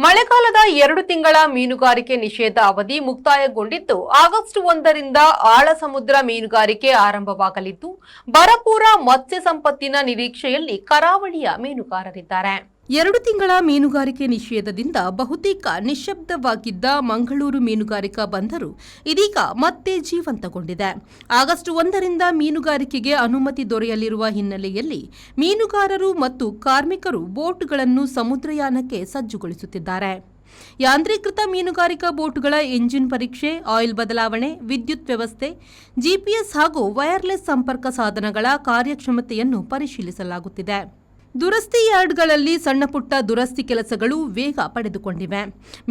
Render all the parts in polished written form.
ಮಳೆಗಾಲದ 2 ತಿಂಗಳ ಮೀನುಗಾರಿಕೆ ನಿಷೇಧ ಅವಧಿ ಮುಕ್ತಾಯಗೊಂಡಿದ್ದು ಆಗಸ್ಟ್ 1ರಿಂದ ಆಳ ಸಮುದ್ರ ಮೀನುಗಾರಿಕೆ ಆರಂಭವಾಗಲಿದ್ದು ಭರಪೂರ ಮತ್ಸ್ಯ ಸಂಪತ್ತಿನ ನಿರೀಕ್ಷೆಯಲ್ಲಿ ಕರಾವಳಿಯ ಮೀನುಗಾರರಿದ್ದಾರೆ. 2 ತಿಂಗಳ ಮೀನುಗಾರಿಕೆ ನಿಷೇಧದಿಂದ ಬಹುತೇಕ ನಿಶ್ಶಬ್ದವಾಗಿದ್ದ ಮಂಗಳೂರು ಮೀನುಗಾರಿಕಾ ಬಂದರು ಇದೀಗ ಮತ್ತೆ ಜೀವಂತಗೊಂಡಿದೆ. ಆಗಸ್ಟ್ 1ರಿಂದ ಮೀನುಗಾರಿಕೆಗೆ ಅನುಮತಿ ದೊರೆಯಲಿರುವ ಹಿನ್ನೆಲೆಯಲ್ಲಿ ಮೀನುಗಾರರು ಮತ್ತು ಕಾರ್ಮಿಕರು ಬೋಟ್ಗಳನ್ನು ಸಮುದ್ರಯಾನಕ್ಕೆ ಸಜ್ಜುಗೊಳಿಸುತ್ತಿದ್ದಾರೆ. ಯಾಂತ್ರೀಕೃತ ಮೀನುಗಾರಿಕಾ ಬೋಟ್ಗಳ ಎಂಜಿನ್ ಪರೀಕ್ಷೆ, ಆಯಿಲ್ ಬದಲಾವಣೆ, ವಿದ್ಯುತ್ ವ್ಯವಸ್ಥೆ, ಜಿಪಿಎಸ್ ಹಾಗೂ ವೈರ್ಲೆಸ್ ಸಂಪರ್ಕ ಸಾಧನಗಳ ಕಾರ್ಯಕ್ಷಮತೆಯನ್ನು ಪರಿಶೀಲಿಸಲಾಗುತ್ತಿದೆ. ದುರಸ್ತಿ ಯಾರ್ಡ್ಗಳಲ್ಲಿ ಸಣ್ಣಪುಟ್ಟ ದುರಸ್ತಿ ಕೆಲಸಗಳು ವೇಗ ಪಡೆದುಕೊಂಡಿವೆ.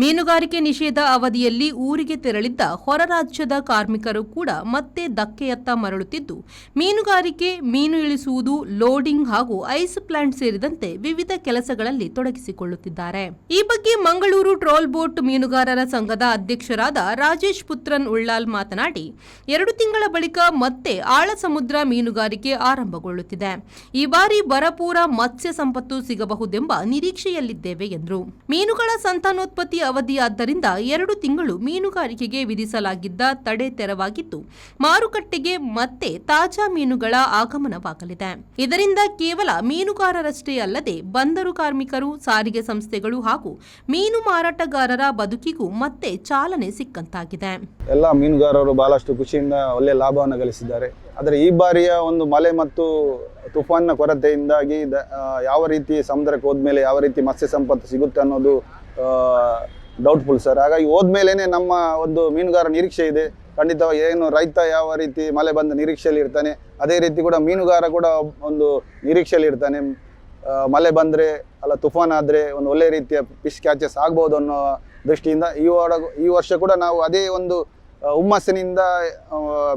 ಮೀನುಗಾರಿಕೆ ನಿಷೇಧ ಅವಧಿಯಲ್ಲಿ ಊರಿಗೆ ತೆರಳಿದ್ದ ಹೊರ ರಾಜ್ಯದ ಕಾರ್ಮಿಕರು ಕೂಡ ಮತ್ತೆ ಧಕ್ಕೆಯತ್ತ ಮರಳುತ್ತಿದ್ದು ಮೀನುಗಾರಿಕೆ, ಮೀನು ಇಳಿಸುವುದು, ಲೋಡಿಂಗ್ ಹಾಗೂ ಐಸ್ ಪ್ಲಾಂಟ್ ಸೇರಿದಂತೆ ವಿವಿಧ ಕೆಲಸಗಳಲ್ಲಿ ತೊಡಗಿಸಿಕೊಳ್ಳುತ್ತಿದ್ದಾರೆ. ಈ ಬಗ್ಗೆ ಮಂಗಳೂರು ಟ್ರೋಲ್ ಬೋಟ್ ಮೀನುಗಾರರ ಸಂಘದ ಅಧ್ಯಕ್ಷರಾದ ರಾಜೇಶ್ ಪುತ್ರನ್ ಉಳ್ಳಾಲ್ ಮಾತನಾಡಿ, 2 ತಿಂಗಳ ಬಳಿಕ ಮತ್ತೆ ಆಳ ಸಮುದ್ರ ಮೀನುಗಾರಿಕೆ ಆರಂಭಗೊಳ್ಳುತ್ತಿದೆ. ಈ ಬಾರಿ ಭರಪೂರ ಮತ್ಸ್ಯ ಸಂಪತ್ತು ಸಿಗಬಹುದೆಂಬ ನಿರೀಕ್ಷೆಯಲ್ಲಿದ್ದೇವೆ ಎಂದರು. ಮೀನುಗಳ ಸಂತಾನೋತ್ಪತ್ತಿ ಅವಧಿಯಾದ್ದರಿಂದ 2 ತಿಂಗಳು ಮೀನುಗಾರಿಕೆಗೆ ವಿಧಿಸಲಾಗಿದ್ದ ತಡೆ ತೆರವಾಗಿದ್ದು ಮಾರುಕಟ್ಟೆಗೆ ಮತ್ತೆ ತಾಜಾ ಮೀನುಗಳ ಆಗಮನವಾಗಲಿದೆ. ಇದರಿಂದ ಕೇವಲ ಮೀನುಗಾರರಷ್ಟೇ ಅಲ್ಲದೆ ಬಂದರು ಕಾರ್ಮಿಕರು, ಸಾರಿಗೆ ಸಂಸ್ಥೆಗಳು ಹಾಗೂ ಮೀನು ಮಾರಾಟಗಾರರ ಬದುಕಿಗೂ ಮತ್ತೆ ಚಾಲನೆ ಸಿಕ್ಕಂತಾಗಿದೆ. ಎಲ್ಲ ಮೀನುಗಾರರು ಬಹಳಷ್ಟು ಖುಷಿಯಿಂದ ಒಳ್ಳೆ ಲಾಭವನ್ನು ಗಳಿಸಿದ್ದಾರೆ. ಆದರೆ ಈ ಬಾರಿಯ ಒಂದು ಮಳೆ ಮತ್ತು ತುಫಾನಿನ ಕೊರತೆಯಿಂದಾಗಿ ಯಾವ ರೀತಿ ಸಮುದ್ರಕ್ಕೆ ಹೋದ್ಮೇಲೆ ಯಾವ ರೀತಿ ಮತ್ಸ್ಯ ಸಂಪತ್ತು ಸಿಗುತ್ತೆ ಅನ್ನೋದು ಡೌಟ್ಫುಲ್ ಸರ್. ಹಾಗಾಗಿ ಹೋದ್ಮೇಲೆ ನಮ್ಮ ಒಂದು ಮೀನುಗಾರ ನಿರೀಕ್ಷೆ ಇದೆ. ಖಂಡಿತವಾಗಿ ಏನು ರೈತ ಯಾವ ರೀತಿ ಮಳೆ ಬಂದ ನಿರೀಕ್ಷೆಯಲ್ಲಿ ಇರ್ತಾನೆ, ಅದೇ ರೀತಿ ಕೂಡ ಮೀನುಗಾರ ಕೂಡ ಒಂದು ನಿರೀಕ್ಷೆಯಲ್ಲಿ ಇರ್ತಾನೆ. ಮಳೆ ಬಂದರೆ ಅಲ್ಲ ತುಫಾನ್ ಆದರೆ ಒಂದು ಒಳ್ಳೆ ರೀತಿಯ ಫಿಶ್ ಕ್ಯಾಚಸ್ ಆಗ್ಬೋದು ಅನ್ನೋ ದೃಷ್ಟಿಯಿಂದ ಈ ವರ್ಷ ಕೂಡ ನಾವು ಅದೇ ಒಂದು ಹುಮ್ಮಸ್ಸಿನಿಂದ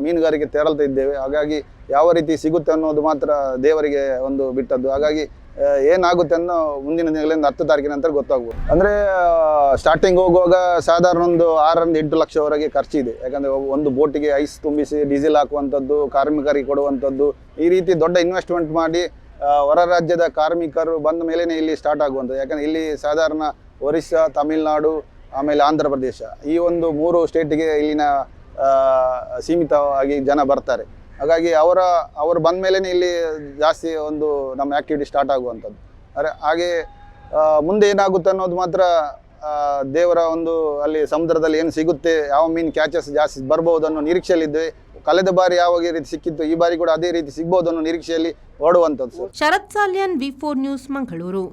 ಮೀನುಗಾರಿಕೆ ತೆರಳ್ತಾ ಇದ್ದೇವೆ. ಹಾಗಾಗಿ ಯಾವ ರೀತಿ ಸಿಗುತ್ತೆ ಅನ್ನೋದು ಮಾತ್ರ ದೇವರಿಗೆ ಒಂದು ಬಿಟ್ಟದ್ದು. ಹಾಗಾಗಿ ಏನಾಗುತ್ತೆ ಅನ್ನೋ ಮುಂದಿನ ದಿನಗಳಿಂದ 10 ತಾರೀಕಿನ ನಂತರ ಗೊತ್ತಾಗ್ಬೋದು. ಅಂದರೆ ಸ್ಟಾರ್ಟಿಂಗ್ ಹೋಗುವಾಗ ಸಾಧಾರಣ ಒಂದು 6ರಿಂದ 8 ಲಕ್ಷವರೆಗೆ ಖರ್ಚಿದೆ. ಯಾಕಂದರೆ ಒಂದು ಬೋಟಿಗೆ ಐಸ್ ತುಂಬಿಸಿ ಡೀಸೆಲ್ ಹಾಕುವಂಥದ್ದು, ಕಾರ್ಮಿಕರಿಗೆ ಕೊಡುವಂಥದ್ದು, ಈ ರೀತಿ ದೊಡ್ಡ ಇನ್ವೆಸ್ಟ್ಮೆಂಟ್ ಮಾಡಿ ಹೊರ ರಾಜ್ಯದ ಕಾರ್ಮಿಕರು ಬಂದ ಮೇಲೇ ಇಲ್ಲಿ ಸ್ಟಾರ್ಟ್ ಆಗುವಂಥದ್ದು. ಯಾಕಂದರೆ ಇಲ್ಲಿ ಸಾಧಾರಣ ಒರಿಸ್ಸಾ, ತಮಿಳುನಾಡು, ಆಮೇಲೆ ಆಂಧ್ರ ಪ್ರದೇಶ, ಈ ಒಂದು 3 ಸ್ಟೇಟಿಗೆ ಇಲ್ಲಿನ ಸೀಮಿತವಾಗಿ ಜನ ಬರ್ತಾರೆ. ಹಾಗಾಗಿ ಅವರು ಬಂದ ಮೇಲೇ ಇಲ್ಲಿ ಜಾಸ್ತಿ ಒಂದು ನಮ್ಮ ಆ್ಯಕ್ಟಿವಿಟಿ ಸ್ಟಾರ್ಟ್ ಆಗುವಂಥದ್ದು. ಹಾಗೆ ಮುಂದೆ ಏನಾಗುತ್ತೆ ಅನ್ನೋದು ಮಾತ್ರ ದೇವರ ಒಂದು ಅಲ್ಲಿ ಸಮುದ್ರದಲ್ಲಿ ಏನು ಸಿಗುತ್ತೆ, ಯಾವ ಮೀನು ಕ್ಯಾಚಸ್ ಜಾಸ್ತಿ ಬರ್ಬೋದು ಅನ್ನೋ ನಿರೀಕ್ಷೆಯಲ್ಲಿದ್ದೆ. ಕಳೆದ ಬಾರಿ ಯಾವ ರೀತಿ ಸಿಕ್ಕಿತ್ತು, ಈ ಬಾರಿ ಕೂಡ ಅದೇ ರೀತಿ ಸಿಗ್ಬೋದು ಅನ್ನೋ ನಿರೀಕ್ಷೆಯಲ್ಲಿ ಓಡುವಂಥದ್ದು. ಶರತ್ ಸಾಲ್ಯಾನ್, V4 ನ್ಯೂಸ್, ಮಂಗಳೂರು.